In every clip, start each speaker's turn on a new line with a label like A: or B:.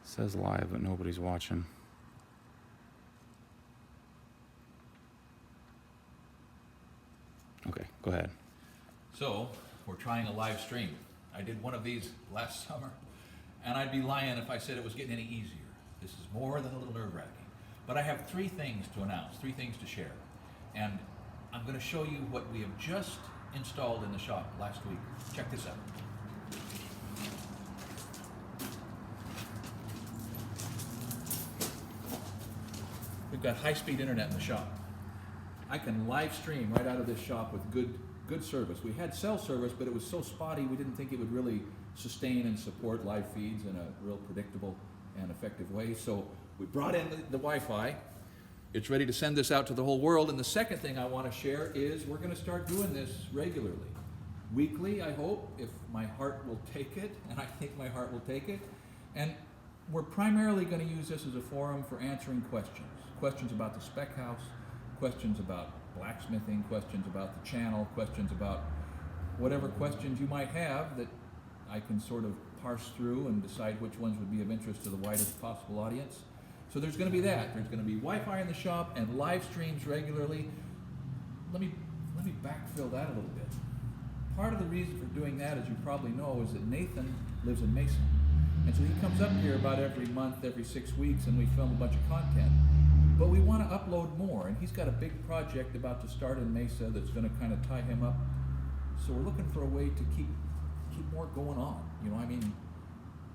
A: says live, but nobody's watching. Okay, go ahead.
B: So, we're trying a live stream. I did one of these last summer, and I'd be lying if I said it was getting any easier. This is more than a little nerve-wracking. But I have 3 things to announce, 3 things to share. And I'm going to show you what we have just installed in the shop last week. Check this out. We've got high-speed internet in the shop. I can live stream right out of this shop with good service. We had cell service, but it was so spotty we didn't think it would really sustain and support live feeds in a real predictable and effective way. So we brought in the Wi-Fi. It's ready to send this out to the whole world. And the second thing I want to share is we're going to start doing this regularly. Weekly, I hope, if my heart will take it, and I think my heart will take it. And we're primarily going to use this as a forum for answering questions. Questions about the spec house, questions about blacksmithing, questions about the channel, questions about whatever questions you might have that I can sort of parse through and decide which ones would be of interest to the widest possible audience. So there's going to be that. There's going to be Wi-Fi in the shop and live streams regularly. Let me backfill that a little bit. Part of the reason for doing that, as you probably know, is that Nathan lives in Mesa. And so he comes up here about every month, every 6 weeks, and we film a bunch of content. But we want to upload more, and he's got a big project about to start in Mesa that's going to kind of tie him up. So we're looking for a way to keep more going on. You know, I mean,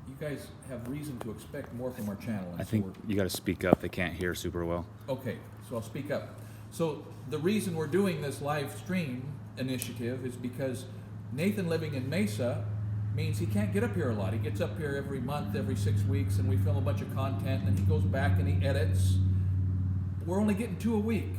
B: you guys have reason to expect more from our channel. And
A: I think you got to speak up. They can't hear super well.
B: Okay, so I'll speak up. So the reason we're doing this live stream initiative is because Nathan living in Mesa means he can't get up here a lot. He gets up here every month, every 6 weeks, and we film a bunch of content, and then he goes back and he edits. We're only getting 2 a week,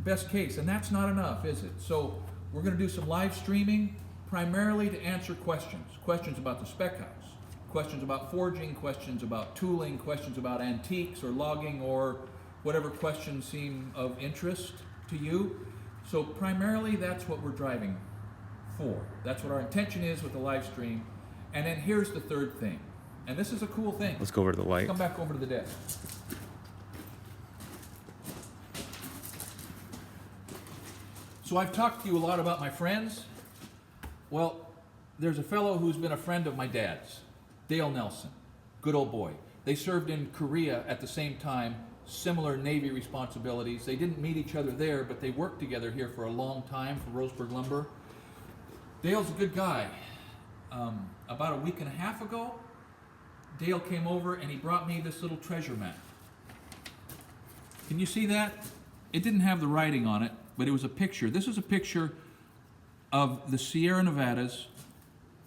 B: best case, and that's not enough, is it? So we're going to do some live streaming, primarily to answer questions. Questions about the spec house, questions about forging, questions about tooling, questions about antiques or logging, or whatever questions seem of interest to you. So primarily that's what we're driving for. That's what our intention is with the live stream. And then here's the third thing, and this is a cool thing.
A: Let's go over to the light.
B: Come back over to the desk. So I've talked to you a lot about my friends. Well, there's a fellow who's been a friend of my dad's, Dale Nelson, good old boy. They served in Korea at the same time, similar Navy responsibilities. They didn't meet each other there, but they worked together here for a long time for Roseburg Lumber. Dale's a good guy. About a week and a half ago, Dale came over and he brought me this little treasure map. Can you see that? It didn't have the writing on it, but it was a picture. This is a picture of the Sierra Nevadas,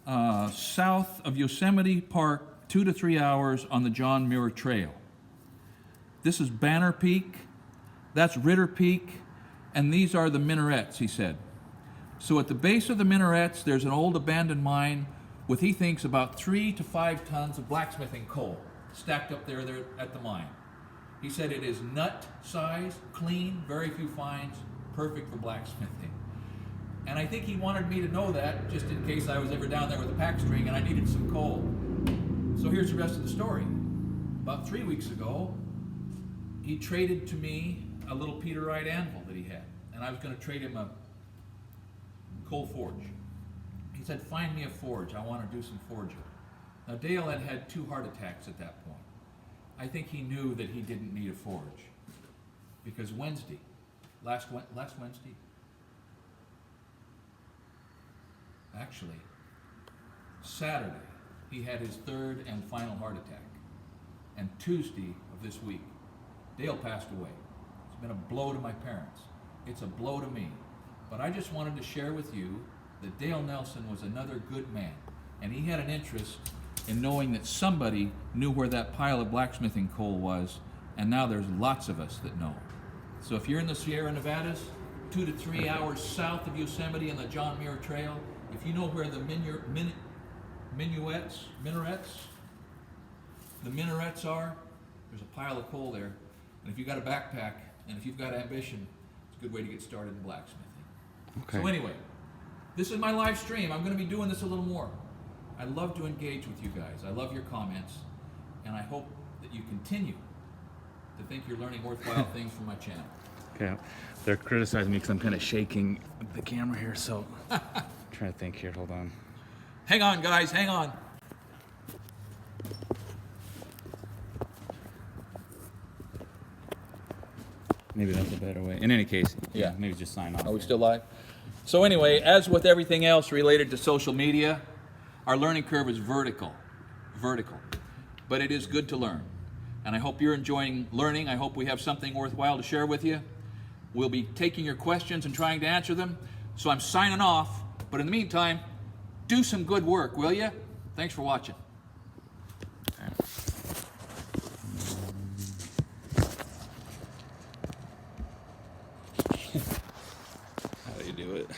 B: south of Yosemite Park, 2 to 3 hours on the John Muir Trail. This is Banner Peak, that's Ritter Peak, and these are the minarets, he said. So at the base of the minarets, there's an old abandoned mine with, he thinks, about 3 to 5 tons of blacksmithing coal stacked up there at the mine. He said it is nut size, clean, very few fines, perfect for blacksmithing. And I think he wanted me to know that just in case I was ever down there with a pack string and I needed some coal. So here's the rest of the story. About 3 weeks ago, he traded to me a little Peterite anvil that he had. And I was going to trade him a coal forge. He said, find me a forge. I want to do some forging. Now Dale had had 2 heart attacks at that point. I think he knew that he didn't need a forge. Because Wednesday, last Wednesday, actually, Saturday, he had his 3rd and final heart attack. And Tuesday of this week, Dale passed away. It's been a blow to my parents. It's a blow to me. But I just wanted to share with you that Dale Nelson was another good man. And he had an interest in knowing that somebody knew where that pile of blacksmithing coal was. And now there's lots of us that know. So if you're in the Sierra Nevadas, 2 to 3 hours south of Yosemite on the John Muir Trail, if you know where the minarets are, there's a pile of coal there. And if you've got a backpack, and if you've got ambition, it's a good way to get started in blacksmithing.
A: Okay.
B: So anyway, this is my live stream. I'm going to be doing this a little more. I love to engage with you guys. I love your comments. and I hope that you continue to think you're learning worthwhile things from my channel.
A: Okay. They're criticizing me because I'm kind of shaking the camera here, so trying to think here. Hold on.
B: Hang on, guys, hang on.
A: Maybe that's a better way. In any case,
B: Yeah.
A: maybe just sign off.
B: Are we still live? So anyway, as with everything else related to social media, our learning curve is vertical. But it is good to learn. And I hope you're enjoying learning. I hope we have something worthwhile to share with you. We'll be taking your questions and trying to answer them. So I'm signing off. But in the meantime, do some good work, will you? Thanks for watching.
A: How do you do it?